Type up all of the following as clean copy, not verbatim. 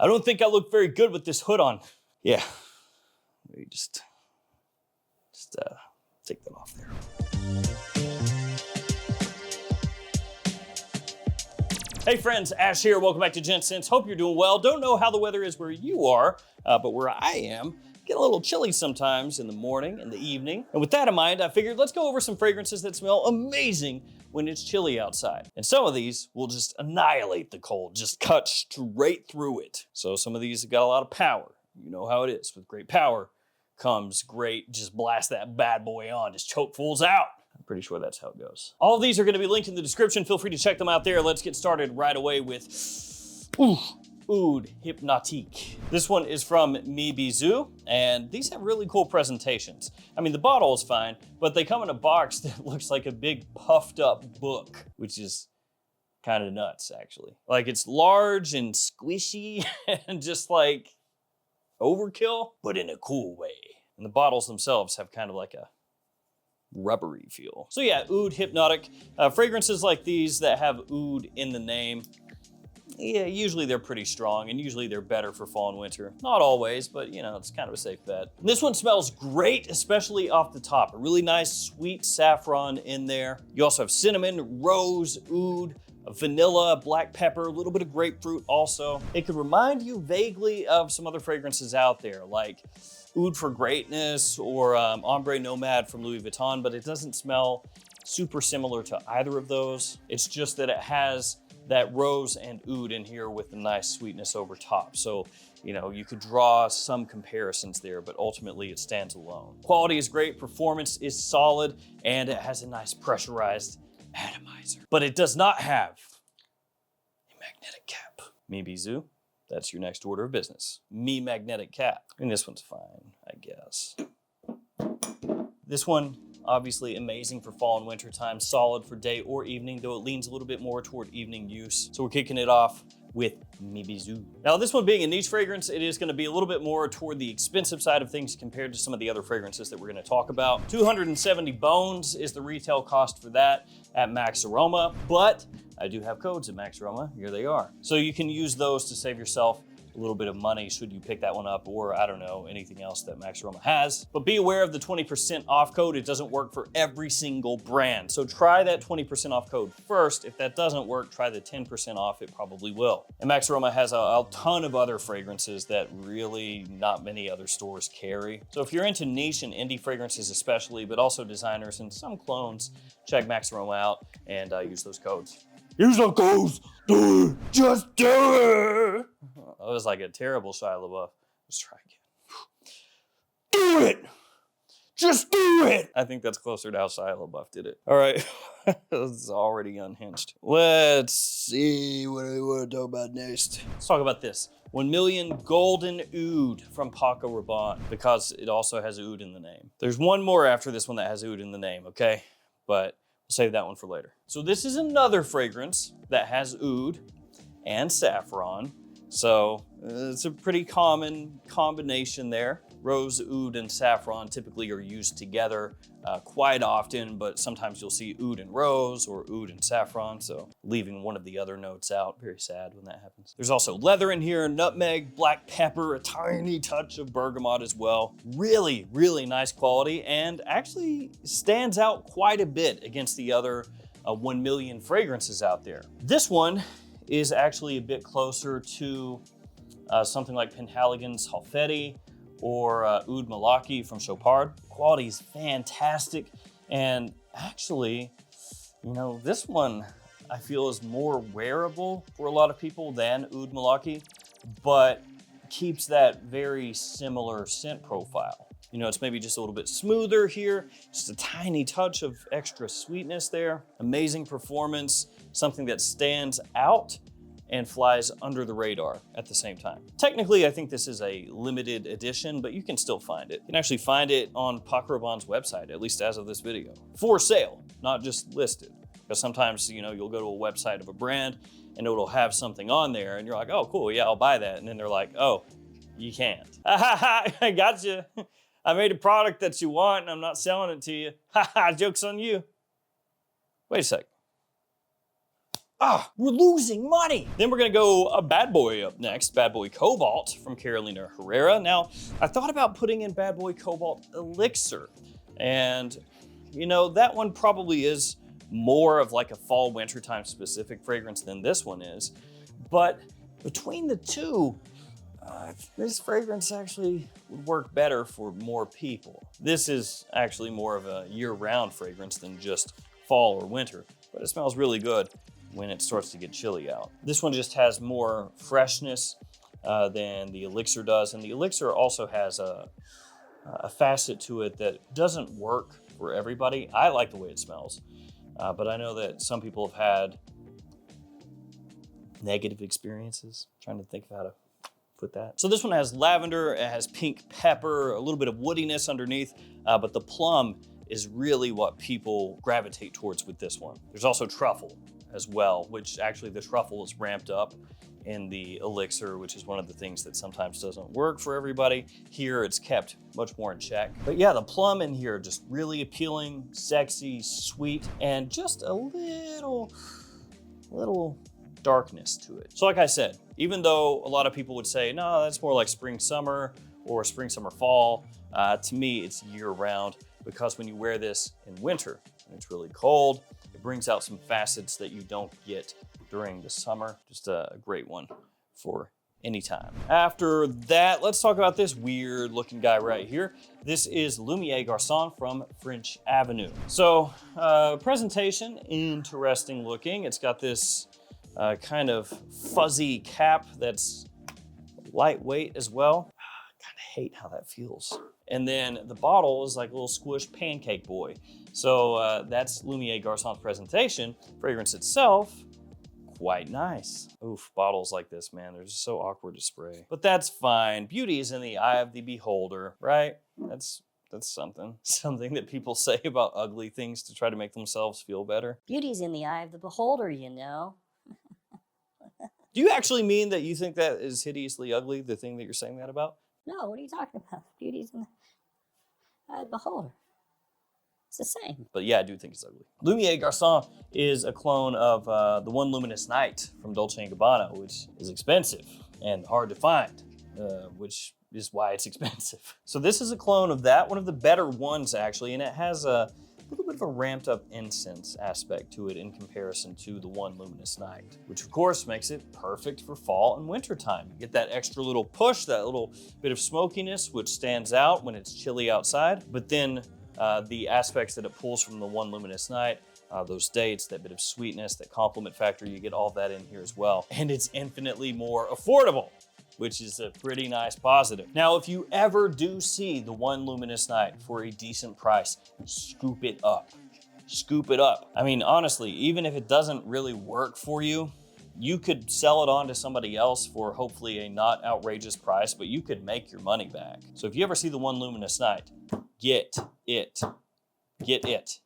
I don't think I look very good with this hood on. Yeah, maybe just take that off there. Hey friends, Ash here. Welcome back to Gents. Hope you're doing well. Don't know how the weather is where you are, but where I am, get a little chilly sometimes in the morning and the evening. And with that in mind, I figured let's go over some fragrances that smell amazing when it's chilly outside. And some of these will just annihilate the cold, just cut straight through it. So some of these have got a lot of power. You know how it is. With great power comes great, just blast that bad boy on, just choke fools out. I'm pretty sure that's how it goes. All of these are gonna be linked in the description. Feel free to check them out there. Let's get started right away with Oud Hypnotic. This one is from Medi, and these have really cool presentations. I mean, the bottle is fine, but they come in a box that looks like a big puffed up book, which is kind of nuts, actually. Like, it's large and squishy and just like overkill, but in a cool way. And the bottles themselves have kind of like a rubbery feel. So yeah, Oud Hypnotic. Fragrances like these that have oud in the name, yeah, usually they're pretty strong and usually they're better for fall and winter. Not always, but you know, it's kind of a safe bet. This one smells great, especially off the top. A really nice sweet saffron in there. You also have cinnamon, rose, oud, vanilla, black pepper, a little bit of grapefruit also. It could remind you vaguely of some other fragrances out there, like Oud for Greatness or Ombre Nomad from Louis Vuitton, but it doesn't smell super similar to either of those. It's just that it has that rose and oud in here with a nice sweetness over top. So, you know, you could draw some comparisons there, but ultimately it stands alone. Quality is great, performance is solid, and it has a nice pressurized atomizer. But it does not have a magnetic cap. Medi, that's your next order of business. Me magnetic cap. And this one's fine, I guess. This one, obviously amazing for fall and winter time, solid for day or evening, though it leans a little bit more toward evening use. So we're kicking it off with Medi. Now this one being a niche fragrance, it is gonna be a little bit more toward the expensive side of things compared to some of the other fragrances that we're gonna talk about. 270 bones is the retail cost for that at Max Aroma, but I do have codes at Max Aroma, here they are. So you can use those to save yourself a little bit of money should you pick that one up, or I don't know, anything else that Max Aroma has. But be aware of the 20% off code. It doesn't work for every single brand. So try that 20% off code first. If that doesn't work, try the 10% off, it probably will. And Max Aroma has a ton of other fragrances that really not many other stores carry. So if you're into niche and indie fragrances especially, but also designers and some clones, check Max Aroma out and use those codes. Use the codes, do it, just do it. That was like a terrible Shia LaBeouf. Let's try again. Do it, just do it. I think that's closer to how Shia LaBeouf did it. All right, it's already unhinged. Let's see what I want to talk about next. Let's talk about this. 1 million Golden Oud from Paco Rabanne, because it also has oud in the name. There's one more after this one that has oud in the name, okay? But we'll save that one for later. So this is another fragrance that has oud and saffron. So it's a pretty common combination there. Rose, oud, and saffron typically are used together quite often, but sometimes you'll see oud and rose or oud and saffron, so leaving one of the other notes out. Very sad when that happens. There's also leather in here, nutmeg, black pepper, a tiny touch of bergamot as well. Really, really nice quality, and actually stands out quite a bit against the other 1 million fragrances out there. This one is actually a bit closer to something like Penhaligon's Halfeti or Oud Malaki from Chopard. Quality is fantastic, and actually, you know, this one I feel is more wearable for a lot of people than Oud Malaki, but keeps that very similar scent profile. You know, it's maybe just a little bit smoother here, just a tiny touch of extra sweetness there. Amazing performance, something that stands out and flies under the radar at the same time. Technically, I think this is a limited edition, but you can still find it. You can actually find it on Paco Rabanne's website, at least as of this video. For sale, not just listed. Because sometimes, you know, you'll go to a website of a brand and it'll have something on there and you're like, oh, cool, yeah, I'll buy that. And then they're like, oh, you can't. I got you. I made a product that you want and I'm not selling it to you. Joke's on you. Wait a sec. we're losing money. Then we're gonna go a bad boy up next, Bad Boy Cobalt from Carolina Herrera. Now, I thought about putting in Bad Boy Cobalt Elixir, and you know, that one probably is more of like a fall wintertime specific fragrance than this one is. But between the two, this fragrance actually would work better for more people. This is actually more of a year-round fragrance than just fall or winter, but it smells really good when it starts to get chilly out. This one just has more freshness than the Elixir does, and the Elixir also has a facet to it that doesn't work for everybody. I like the way it smells, but I know that some people have had negative experiences. I'm trying to think of how to put that. So this one has lavender, it has pink pepper, a little bit of woodiness underneath, but the plum is really what people gravitate towards with this one. There's also truffle as well, which actually the truffle is ramped up in the Elixir, which is one of the things that sometimes doesn't work for everybody. Here it's kept much more in check. But yeah, the plum in here just really appealing, sexy, sweet, and just a little darkness to it. So like I said, even though a lot of people would say, no, that's more like spring, summer, or spring, summer, fall, to me, it's year round, because when you wear this in winter and it's really cold, it brings out some facets that you don't get during the summer. Just a great one for any time. After that, let's talk about this weird looking guy right here. This is Lumier Garon from French Avenue. So presentation, interesting looking. It's got this kind of fuzzy cap that's lightweight as well. I kind of hate how that feels. And then the bottle is like a little squished pancake boy. So that's Lumier Garon's presentation. Fragrance itself, quite nice. Oof, bottles like this, man, they're just so awkward to spray. But that's fine. Beauty is in the eye of the beholder, right? That's something that people say about ugly things to try to make themselves feel better. Beauty's in the eye of the beholder, you know. Do you actually mean that you think that is hideously ugly, the thing that you're saying that about? No, what are you talking about? Beauty's in the eye of the beholder. It's the same. But yeah, I do think it's ugly. Lumier Garon is a clone of the One Luminous Night from Dolce & Gabbana, which is expensive and hard to find, which is why it's expensive. So this is a clone of that, one of the better ones actually, and it has a little bit of a ramped up incense aspect to it in comparison to the One Luminous Night, which of course makes it perfect for fall and winter time. You get that extra little push, that little bit of smokiness, which stands out when it's chilly outside, but then the aspects that it pulls from the One Luminous Night, those dates, that bit of sweetness, that compliment factor, you get all of that in here as well. And it's infinitely more affordable, which is a pretty nice positive. Now, if you ever do see the One Luminous Night for a decent price, scoop it up. Scoop it up. I mean, honestly, even if it doesn't really work for you, you could sell it on to somebody else for hopefully a not outrageous price, but you could make your money back. So if you ever see the One Luminous Night, get it. Get it.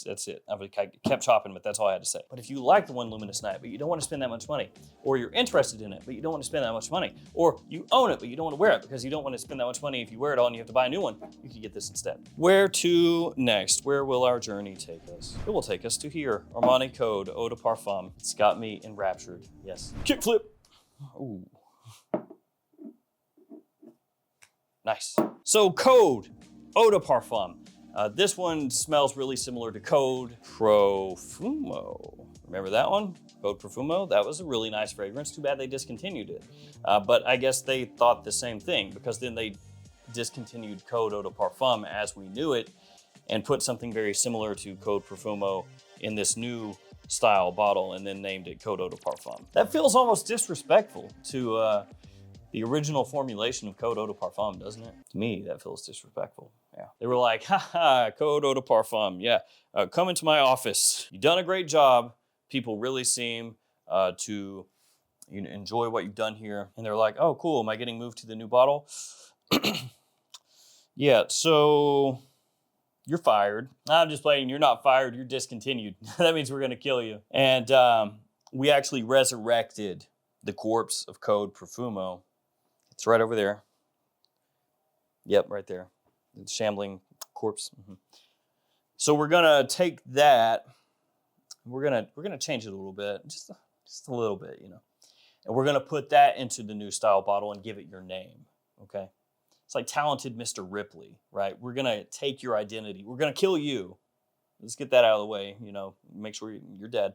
That's it. I kept chopping, but that's all I had to say. But if you like the One Luminous Night, but you don't want to spend that much money, or you're interested in it, but you don't want to spend that much money, or you own it, but you don't want to wear it because you don't want to spend that much money if you wear it all and you have to buy a new one, you can get this instead. Where to next? Where will our journey take us? It will take us to here. Armani Code, Eau de Parfum. It's got me enraptured. Yes. Kickflip. Ooh. Nice. So Code, Eau de Parfum. This one smells really similar to Code Profumo. Remember that one? Code Profumo? That was a really nice fragrance. Too bad they discontinued it. But I guess they thought the same thing, because then they discontinued Code Eau de Parfum as we knew it and put something very similar to Code Profumo in this new style bottle and then named it Code Eau de Parfum. That feels almost disrespectful to the original formulation of Code Eau de Parfum, doesn't it? To me, that feels disrespectful. Yeah. They were like, haha, Code Eau de Parfum. Yeah, come into my office. You've done a great job. People really seem to enjoy what you've done here. And they're like, oh, cool. Am I getting moved to the new bottle? Yeah, so you're fired. I'm just playing. You're not fired. You're discontinued. That means we're going to kill you. And we actually resurrected the corpse of Code Profumo. It's right over there. Yep, right there. The shambling corpse. Mm-hmm. So we're gonna take that We're gonna change it a little bit, just a little bit, you know. And we're gonna put that into the new style bottle and give it your name, okay? It's like talented Mr. Ripley, right? We're gonna take your identity. We're gonna kill you. Let's get that out of the way, you know, make sure you're dead.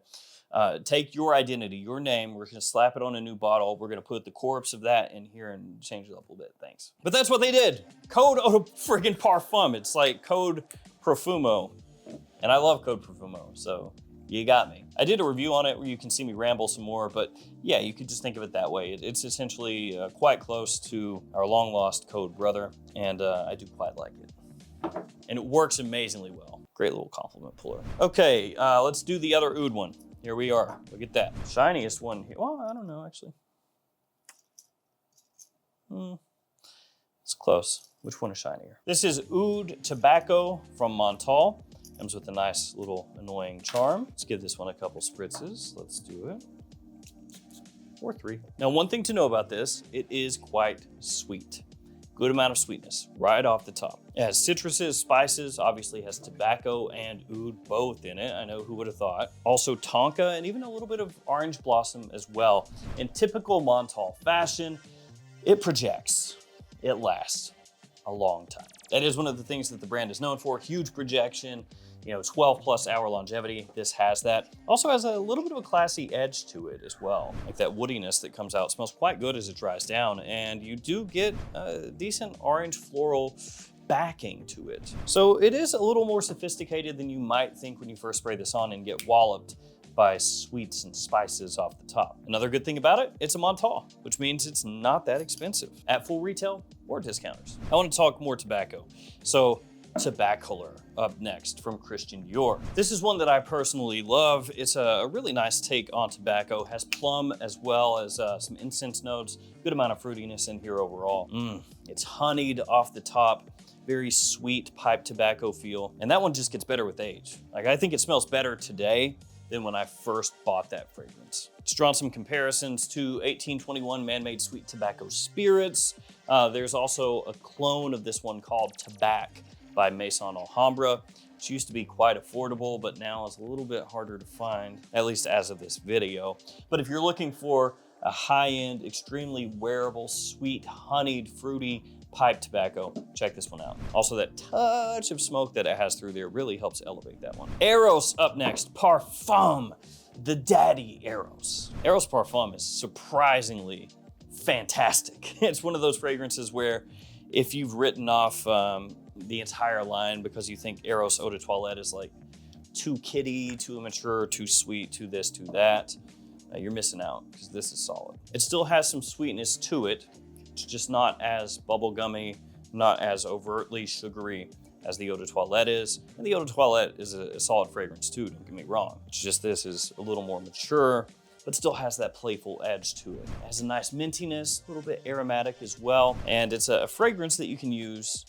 Take your identity, your name. We're gonna slap it on a new bottle. We're gonna put the corpse of that in here and change it up a little bit, thanks. But that's what they did. Code friggin' Parfum. It's like Code Profumo. And I love Code Profumo, so you got me. I did a review on it where you can see me ramble some more, but yeah, you could just think of it that way. It's essentially quite close to our long lost Code brother, and I do quite like it. And it works amazingly well. Great little compliment puller. Okay, let's do the other Oud one. Here we are, look at that. Shiniest one here, well, I don't know actually. It's close. Which one is shinier? This is Oud Tobacco from Montal. Comes with a nice little annoying charm. Let's give this one a couple spritzes. Let's do it. Or 3. Now, one thing to know about this, it is quite sweet. Good amount of sweetness right off the top. It has citruses, spices, obviously has tobacco and oud both in it. I know, who would have thought. Also tonka and even a little bit of orange blossom as well. In typical Montal fashion, it projects. It lasts a long time. That is one of the things that the brand is known for, huge projection, you know, 12+ hour longevity. This has that. Also has a little bit of a classy edge to it as well. Like that woodiness that comes out. It smells quite good as it dries down, and you do get a decent orange floral backing to it. So it is a little more sophisticated than you might think when you first spray this on and get walloped by sweets and spices off the top. Another good thing about it, it's a Montal, which means it's not that expensive at full retail or discounters. I want to talk more tobacco. So Tobacco up next from Christian Dior. This is one that I personally love. It's a really nice take on tobacco. Has plum as well as some incense notes. Good amount of fruitiness in here overall. It's honeyed off the top. Very sweet pipe tobacco feel. And that one just gets better with age. Like, I think it smells better today than when I first bought that fragrance. It's drawn some comparisons to 1821 man-made sweet tobacco spirits. There's also a clone of this one called Tabac by Maison Alhambra, which used to be quite affordable, but now is a little bit harder to find, at least as of this video. But if you're looking for a high-end, extremely wearable, sweet, honeyed, fruity pipe tobacco, check this one out. Also, that touch of smoke that it has through there really helps elevate that one. Aros up next, Parfum, the daddy Aros. Aros Parfum is surprisingly fantastic. It's one of those fragrances where if you've written off the entire line because you think Aros Eau de Toilette is like too kiddie, too immature, too sweet, too this, too that, you're missing out, because this is solid. It still has some sweetness to it. It's just not as bubblegummy, not as overtly sugary as the Eau de Toilette is. And the Eau de Toilette is a solid fragrance too, don't get me wrong. It's just this is a little more mature, but still has that playful edge to it. It has a nice mintiness, a little bit aromatic as well. And it's a fragrance that you can use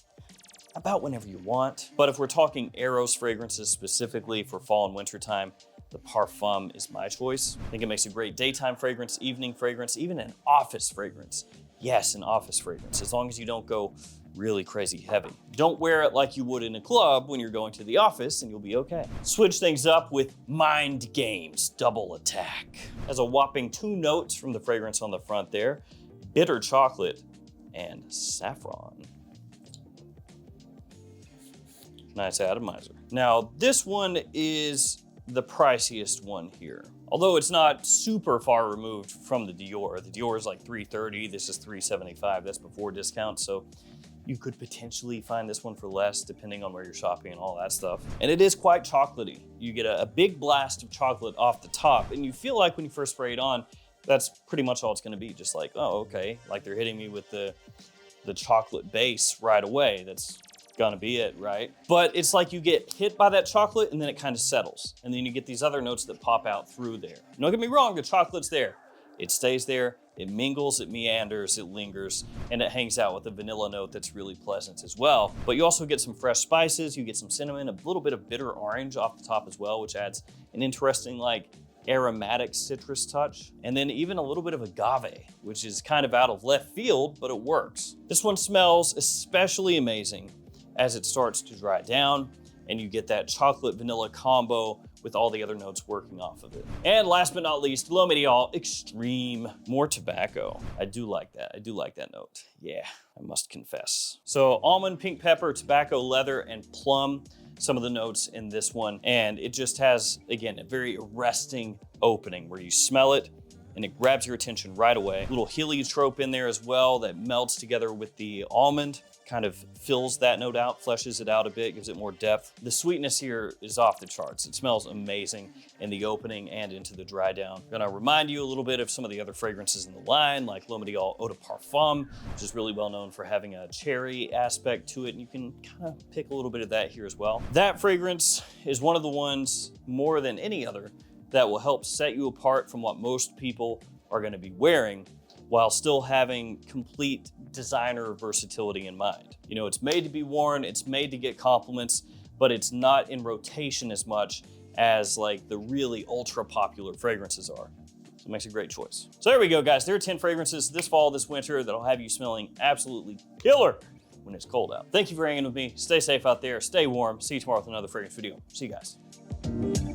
about whenever you want. But if we're talking Aros fragrances specifically for fall and winter time, the Parfum is my choice. I think it makes a great daytime fragrance, evening fragrance, even an office fragrance. Yes, an office fragrance, as long as you don't go really crazy heavy. Don't wear it like you would in a club when you're going to the office and you'll be okay. Switch things up with Mind Games Double Attack. Has a whopping 2 notes from the fragrance on the front there, bitter chocolate and saffron. Nice atomizer. Now, this one is the priciest one here. Although it's not super far removed from the Dior. The Dior is like $330, this is $375, that's before discount, so you could potentially find this one for less depending on where you're shopping and all that stuff. And it is quite chocolatey. You get a big blast of chocolate off the top, and you feel like when you first spray it on, that's pretty much all it's gonna be, just like, oh, okay, like they're hitting me with the chocolate base right away. That's gonna be it, right? But it's like you get hit by that chocolate and then it kind of settles. And then you get these other notes that pop out through there. Don't get me wrong, the chocolate's there. It stays there, it mingles, it meanders, it lingers, and it hangs out with a vanilla note that's really pleasant as well. But you also get some fresh spices, you get some cinnamon, a little bit of bitter orange off the top as well, which adds an interesting like aromatic citrus touch. And then even a little bit of agave, which is kind of out of left field, but it works. This one smells especially amazing as it starts to dry down and you get that chocolate vanilla combo with all the other notes working off of it. And last but not least, Lumier Extreme, more tobacco. I do like that. I do like that note. Yeah, I must confess. So almond, pink pepper, tobacco, leather, and plum, some of the notes in this one. And it just has, again, a very arresting opening where you smell it and it grabs your attention right away. A little heliotrope in there as well that melts together with the almond, kind of fills that note out, fleshes it out a bit, gives it more depth. The sweetness here is off the charts. It smells amazing in the opening and into the dry down. I'm gonna remind you a little bit of some of the other fragrances in the line, like Lumier Eau de Parfum, which is really well known for having a cherry aspect to it, and you can kind of pick a little bit of that here as well. That fragrance is one of the ones, more than any other, that will help set you apart from what most people are gonna be wearing, while still having complete designer versatility in mind. You know, it's made to be worn, it's made to get compliments, but it's not in rotation as much as like the really ultra popular fragrances are. So it makes a great choice. So there we go, guys. There are 10 fragrances this fall, this winter that'll have you smelling absolutely killer when it's cold out. Thank you for hanging with me. Stay safe out there, stay warm. See you tomorrow with another fragrance video. See you guys.